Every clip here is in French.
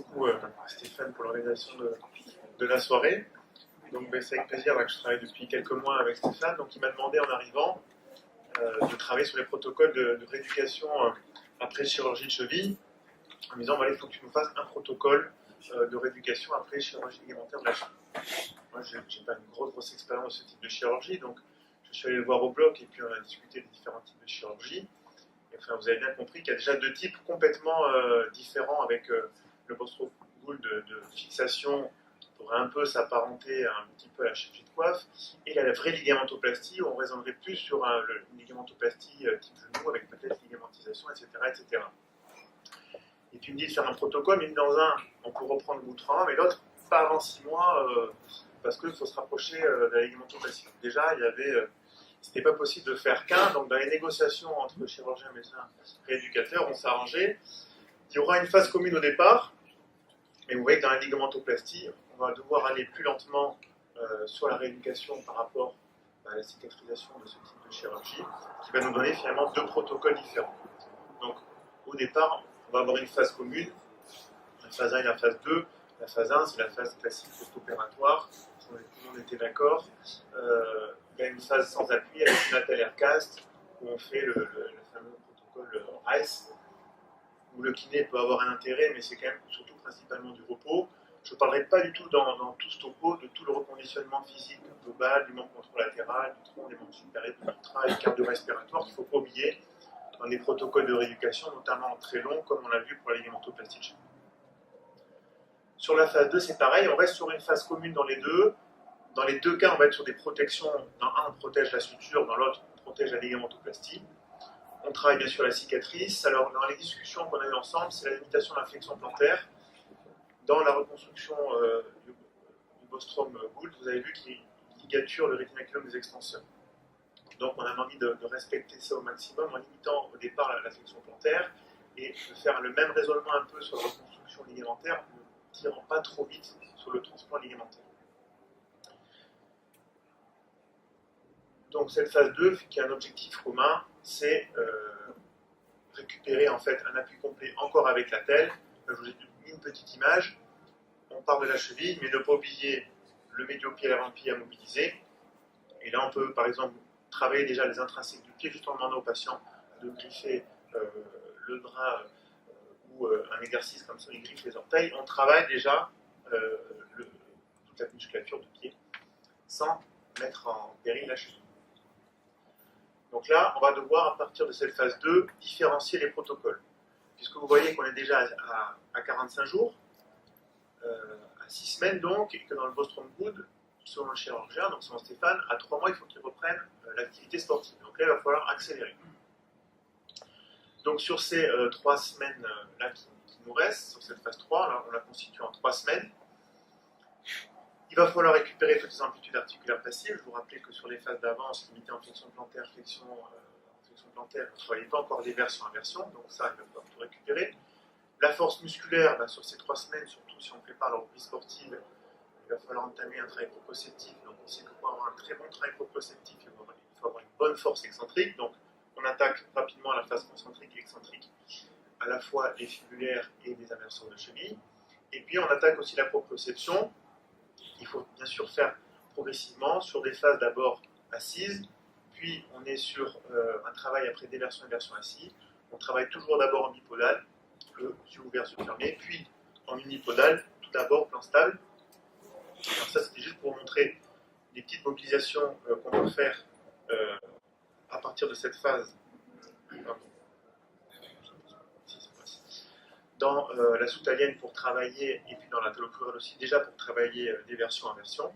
beaucoup Stéphane pour l'organisation de la soirée. Donc c'est avec plaisir que je travaille depuis quelques mois avec Stéphane. Donc il m'a demandé en arrivant de travailler sur les protocoles de rééducation après chirurgie de cheville, en me disant voilà, il faut que tu nous fasses un protocole de rééducation après chirurgie ligamentaire de la cheville. Moi j'ai pas une grosse expérience de ce type de chirurgie, donc je suis allé le voir au bloc et puis on a discuté des différents types de chirurgie. Et, enfin, vous avez bien compris qu'il y a déjà deux types complètement différents avec le post-Gould de fixation qui pourrait un peu s'apparenter un petit peu à la chirurgie de coiffe, et la vraie ligamentoplastie où on raisonnerait plus sur une ligamentoplastie type genou avec peut-être ligamentisation, etc., etc. Et puis il me dit de faire un protocole, mais dans un, on peut reprendre au bout de 3 mois, mais l'autre, pas avant 6 mois, parce qu'il faut se rapprocher de la ligamentoplastie. Déjà, il y avait... c'était pas possible de faire qu'un, donc dans les négociations entre chirurgiens, médecins, rééducateurs, on s'est arrangé. Il y aura une phase commune au départ, mais vous voyez que dans la ligamentoplastie, on va devoir aller plus lentement sur la rééducation par rapport à la cicatrisation de ce type de chirurgie, qui va nous donner finalement deux protocoles différents. Donc au départ, on va avoir une phase commune, la phase 1 et la phase 2. La phase 1, c'est la phase classique post-opératoire, tout le monde était d'accord. Il y a une phase sans appui avec une atelier cast où on fait le fameux protocole RICE, où le kiné peut avoir un intérêt, mais c'est quand même surtout principalement du repos. Je ne parlerai pas du tout dans tout ce topo de tout le reconditionnement physique global, du membre contralatéral, du tronc, des membres supérieurs, du travail cardio-respiratoire qu'il ne faut pas oublier dans des protocoles de rééducation, notamment très longs, comme on l'a vu pour la ligamentoplastie. Sur la phase 2, c'est pareil, on reste sur une phase commune dans les deux. Dans les deux cas, on va être sur des protections. Dans un, on protège la suture, dans l'autre, on protège la ligamentoplastie. On travaille bien sûr la cicatrice. Alors, dans les discussions qu'on a eues ensemble, c'est la limitation de l'inflexion plantaire. Dans la reconstruction du Bostrom Gould, vous avez vu qu'il ligature le rétinaculum des extenseurs. Donc, on a envie de respecter ça au maximum en limitant au départ la flexion plantaire et de faire le même raisonnement un peu sur la reconstruction ligamentaire, ne tirant pas trop vite sur le transport ligamentaire. Donc cette phase 2, qui a un objectif commun, c'est récupérer en fait un appui complet encore avec la telle. Je vous ai mis une petite image. On part de la cheville, mais ne pas oublier le médio-pied et l'avant-pied à mobiliser. Et là, on peut par exemple travailler déjà les intrinsèques du pied, juste en demandant au patient de griffer le bras ou un exercice comme ça, il griffe les orteils. On travaille déjà toute la musculature du pied sans mettre en péril la cheville. Donc là, on va devoir, à partir de cette phase 2, différencier les protocoles. Puisque vous voyez qu'on est déjà à 45 jours, à 6 semaines donc, et que dans le Bostrom Gould, selon le chirurgien, donc selon Stéphane, à 3 mois, il faut qu'il reprenne l'activité sportive. Donc là, il va falloir accélérer. Donc sur ces 3 semaines là qui nous restent, sur cette phase 3, là, on la constitue en 3 semaines, il va falloir récupérer toutes les amplitudes articulaires passives. Je vous rappelle que sur les phases d'avant, on se limitait en flexion plantaire, flexion plantaire, on ne travaillait pas encore d'éversion-inversion, donc ça, il va falloir tout récupérer. La force musculaire, sur ces 3 semaines, surtout si on prépare la reprise sportive, il va falloir entamer un travail proprioceptif. Donc on sait que pour avoir un très bon travail proprioceptif, il faut avoir une bonne force excentrique. Donc on attaque rapidement la phase concentrique et excentrique, à la fois les fibulaires et les inversions de cheville. Et puis on attaque aussi la proprioception. Il faut bien sûr faire progressivement sur des phases d'abord assises, puis on est sur un travail après déversion et version assise. On travaille toujours d'abord en bipodal, le yeux ouvert, yeux fermés, puis en unipodal, tout d'abord plan stable. Alors ça, c'était juste pour montrer les petites mobilisations qu'on peut faire à partir de cette phase. Dans la soutalienne pour travailler, et puis dans la talocurale aussi, déjà pour travailler déversion-inversion.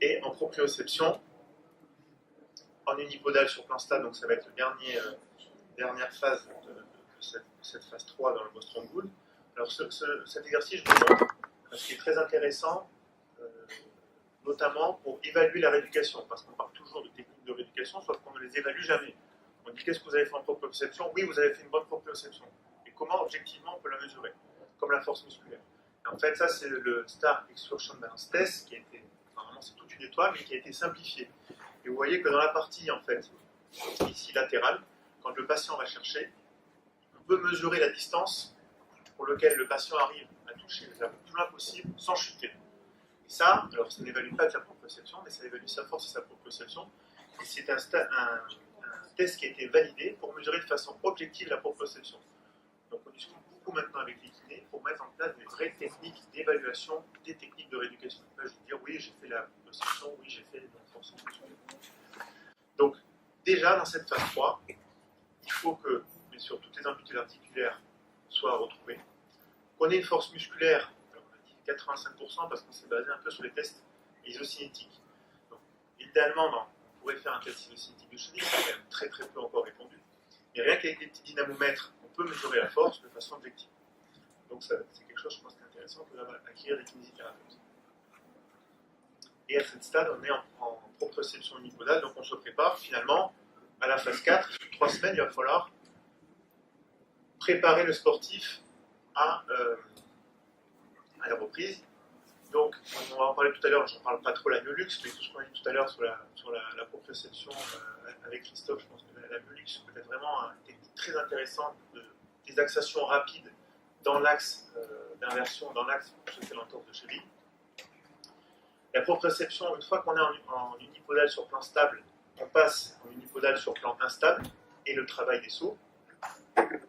Et en proprioception, en unipodal sur plan stable, donc ça va être la dernière phase de cette phase 3 dans le Bostrom Gould. Alors cet exercice, je vous montre, parce qu'il est très intéressant, notamment pour évaluer la rééducation, parce qu'on parle toujours de techniques de rééducation, sauf qu'on ne les évalue jamais. On dit qu'est-ce que vous avez fait en proprioception? Oui, vous avez fait une bonne proprioception. Et comment objectivement on peut la mesurer? Comme la force musculaire. Et en fait, ça c'est le Star Excursion Balance Test, qui a été, vraiment c'est toute une étoile, mais qui a été simplifié. Et vous voyez que dans la partie en fait, ici latérale, quand le patient va chercher, on peut mesurer la distance pour laquelle le patient arrive à toucher le plus loin possible sans chuter. Et ça, alors ça n'évalue pas sa proprioception, mais ça évalue sa force et sa proprioception. Et c'est un test qui a été validé pour mesurer de façon objective la proprioception. Donc on discute beaucoup maintenant avec les kinés pour mettre en place des vraies techniques d'évaluation des techniques de rééducation. Là, je vais dire oui, j'ai fait la proprioception, oui, j'ai fait la force. Donc déjà dans cette phase 3, il faut que, bien sûr, toutes les amplitudes articulaires soient retrouvées, qu'on ait une force musculaire, alors on a dit 85% parce qu'on s'est basé un peu sur les tests isocinétiques. Donc idéalement, on pourrait faire un test isocinétique de chenille, c'est quand même très très peu encore répandu. Mais rien qu'avec des petits dynamomètres, on peut mesurer la force de façon objective. Donc c'est quelque chose, je pense, d'intéressant que va acquérir les kinésithérapeutes. Et à ce stade, on est en proprioception unipodale, donc on se prépare finalement à la phase 4. Sur 3 semaines, il va falloir préparer le sportif à la reprise. Donc, on va en parler tout à l'heure, je n'en parle pas trop la myolux, mais tout ce qu'on a dit tout à l'heure sur la proprioception avec Christophe, je pense que la myolux peut être vraiment une technique très intéressante des axations rapides dans l'axe d'inversion, dans l'axe pour ce fait l'entorse de cheville. La proprioception, une fois qu'on est en unipodal sur plan stable, on passe en unipodal sur plan instable, et le travail des sauts. Elles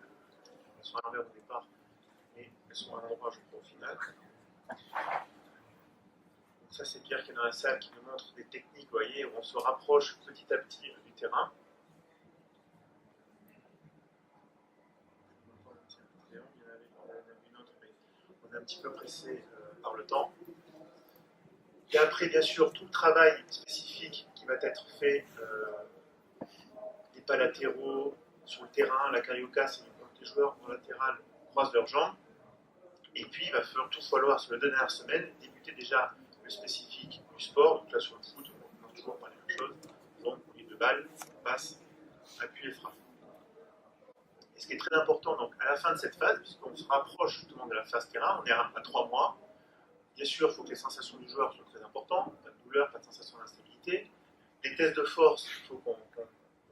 sont à l'envers au départ, mais elles sont à l'endroit, je crois, au final. Donc ça, c'est Pierre qui est dans la salle qui nous montre des techniques, vous voyez, où on se rapproche petit à petit du terrain. Il y en avait une autre, mais on est un petit peu pressé par le temps. Et après, bien sûr, tout le travail spécifique qui va être fait, des pas latéraux sur le terrain, la carioca, c'est quand les joueurs en latéral croisent leurs jambes. Et puis, il va tout falloir, sur les 2 dernières semaines, débuter déjà le spécifique du sport. Donc là, sur le foot, on va toujours parler de la même chose. Donc, les 2 balles, passe, appui et frappe. Et ce qui est très important, donc, à la fin de cette phase, puisqu'on se rapproche justement de la phase terrain, on est à 3 mois. Bien sûr, il faut que les sensations du joueur soient très importantes, pas de douleur, pas de sensation d'instabilité. Les tests de force, il faut qu'on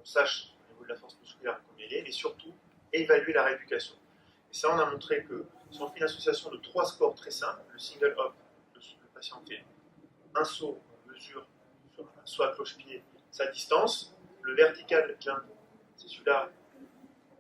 sache au niveau de la force musculaire combien il est, mais surtout évaluer la rééducation. Et ça, on a montré que si on fait une association de 3 scores très simples, le single hop, le patient fait un saut, on mesure sur soit à cloche-pied sa distance, le vertical jump, c'est celui-là,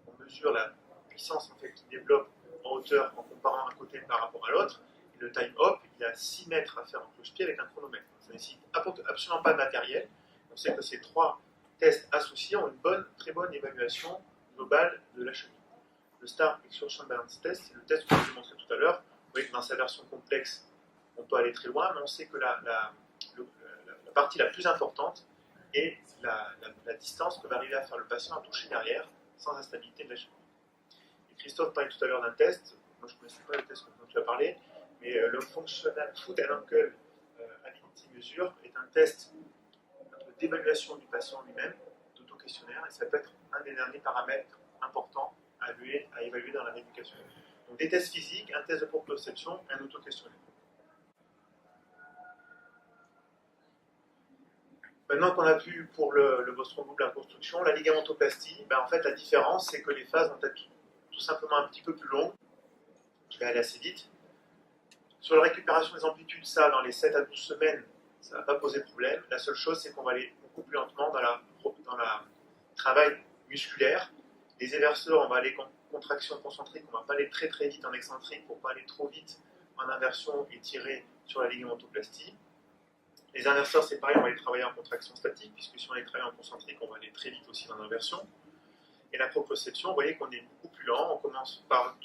on mesure la puissance en fait, qu'il développe en hauteur en comparant un côté par rapport à l'autre. Le time hop, il y a 6 mètres à faire en cloche-pied avec un chronomètre. Ça ne nécessite absolument pas de matériel. On sait que ces 3 tests associés ont une très bonne évaluation globale de la cheville. Le Star Exertion Balance Test, c'est le test que je vous ai montré tout à l'heure. Vous voyez que dans sa version complexe, on peut aller très loin, mais on sait que la partie la plus importante est la distance que va arriver à faire le patient à toucher derrière sans instabilité de la cheville. Et Christophe parlait tout à l'heure d'un test. Moi, je ne connaissais pas le test dont tu as parlé. Mais le Functional Foot and Ankle Ability Measure est un test d'évaluation du patient lui-même, d'auto-questionnaire, et ça peut être un des derniers paramètres importants à évaluer dans la rééducation. Donc des tests physiques, un test de proprioception, un auto-questionnaire. Maintenant qu'on a vu pour le Bostrom Group la construction, la ligamentoplastie, en fait la différence c'est que les phases vont être tout simplement un petit peu plus longues. Je vais aller assez vite. Sur la récupération des amplitudes, ça, dans les 7 à 12 semaines, ça ne va pas poser problème. La seule chose, c'est qu'on va aller beaucoup plus lentement dans le travail musculaire. Les éverseurs, on va aller en contraction concentrique, on ne va pas aller très très vite en excentrique pour ne pas aller trop vite en inversion et tirer sur la ligamentoplastie. Les inverseurs, c'est pareil, on va les travailler en contraction statique, puisque si on les travaille en concentrique, on va aller très vite aussi dans l'inversion. Et la proprioception, vous voyez qu'on est beaucoup plus lent. On commence par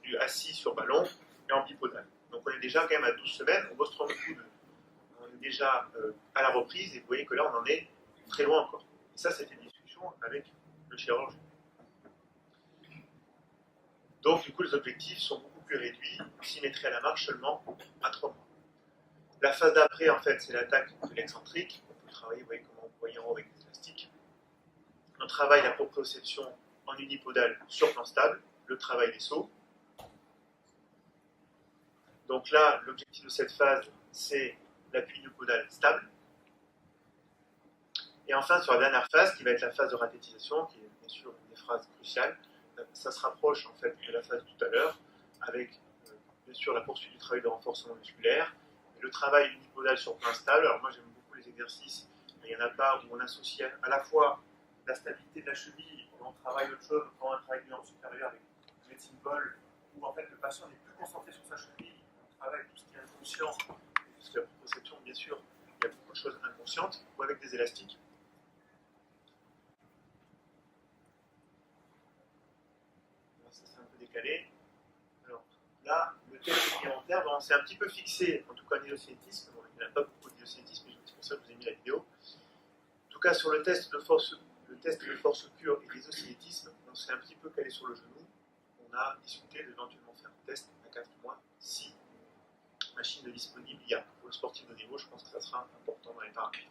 du assis sur ballon et en bipodal. Donc on est déjà quand même à 12 semaines. Au Bostrom Group, on est déjà à la reprise et vous voyez que là, on en est très loin encore. Et ça, c'était une discussion avec le chirurgien. Donc du coup, les objectifs sont beaucoup plus réduits. Symétrie à la marche seulement à 3 mois. La phase d'après, en fait, c'est l'attaque de l'excentrique. On peut travailler, vous voyez comment vous voyez en haut avec des élastiques. On travaille la proprioception en unipodal sur plan stable, le travail des sauts. Donc là, l'objectif de cette phase, c'est l'appui unipodal stable. Et enfin, sur la dernière phase, qui va être la phase de rathétisation, qui est bien sûr une des phases cruciales, ça se rapproche en fait de la phase de tout à l'heure, avec bien sûr la poursuite du travail de renforcement musculaire, et le travail unipodal sur point stable. Alors moi j'aime beaucoup les exercices, mais il y en a pas où on associe à la fois la stabilité de la cheville, où on travaille autre chose, on travaille du membre supérieur avec le medicine ball, où en fait le patient n'est plus concentré sur sa cheville, on travaille tout ce qui est inconscient, tout ce qui est la proprioception bien sûr, il y a beaucoup de choses inconscientes, ou avec des élastiques. Ça c'est un peu décalé. Alors là, le test supplémentaire, bon, c'est un petit peu fixé, en tout cas en idiocétisme, bon, il n'y en a pas beaucoup d'idiocétisme, mais c'est pour ça que je vous ai mis la vidéo. En tout cas, sur le test de force pure et des oscillétismes, on s'est un petit peu calé sur le genou. On a discuté d'éventuellement faire un test à 4 mois si machine de disponible il y a. Pour le sportif de niveau, je pense que ça sera important dans les paramètres.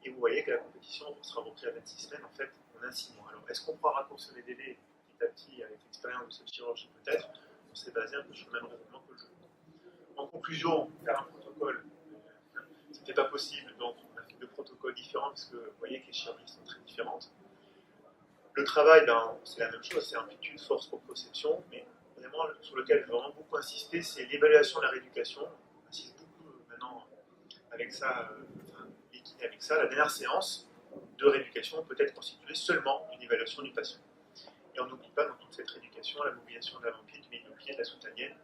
Et vous voyez que la compétition sera reprise à 26 semaines, en fait, en un 6 mois. Alors, est-ce qu'on pourra raccourcir les délais petit à petit avec l'expérience de cette chirurgie peut-être? On s'est basé un peu sur le même raisonnement que le genou. En conclusion, faire un protocole, ce n'était pas possible, donc on a fait deux protocoles différents parce que vous voyez que les chirurgies sont très différentes. Le travail, ben, c'est la même chose, c'est amplitude, force, proprioception, mais vraiment sur lequel je veux vraiment beaucoup insister, c'est l'évaluation de la rééducation. On insiste beaucoup maintenant avec ça, avec ça. La dernière séance de rééducation peut être constituée seulement d'une évaluation du patient. Et on n'oublie pas dans toute cette rééducation la mobilisation de l'avant-pied, du médio-pied, de la soutanienne.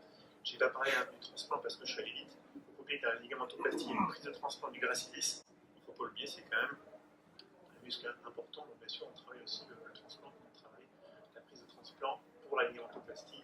Je n'ai pas parlé du transplant parce que je suis allé vite. Faut oublier qu'un ligamentoplastie et une prise de transplant du gracilis, il ne faut pas l'oublier, c'est quand même un muscle important. Donc bien sûr, on travaille aussi le transplant, on travaille la prise de transplant pour la ligamentoplastie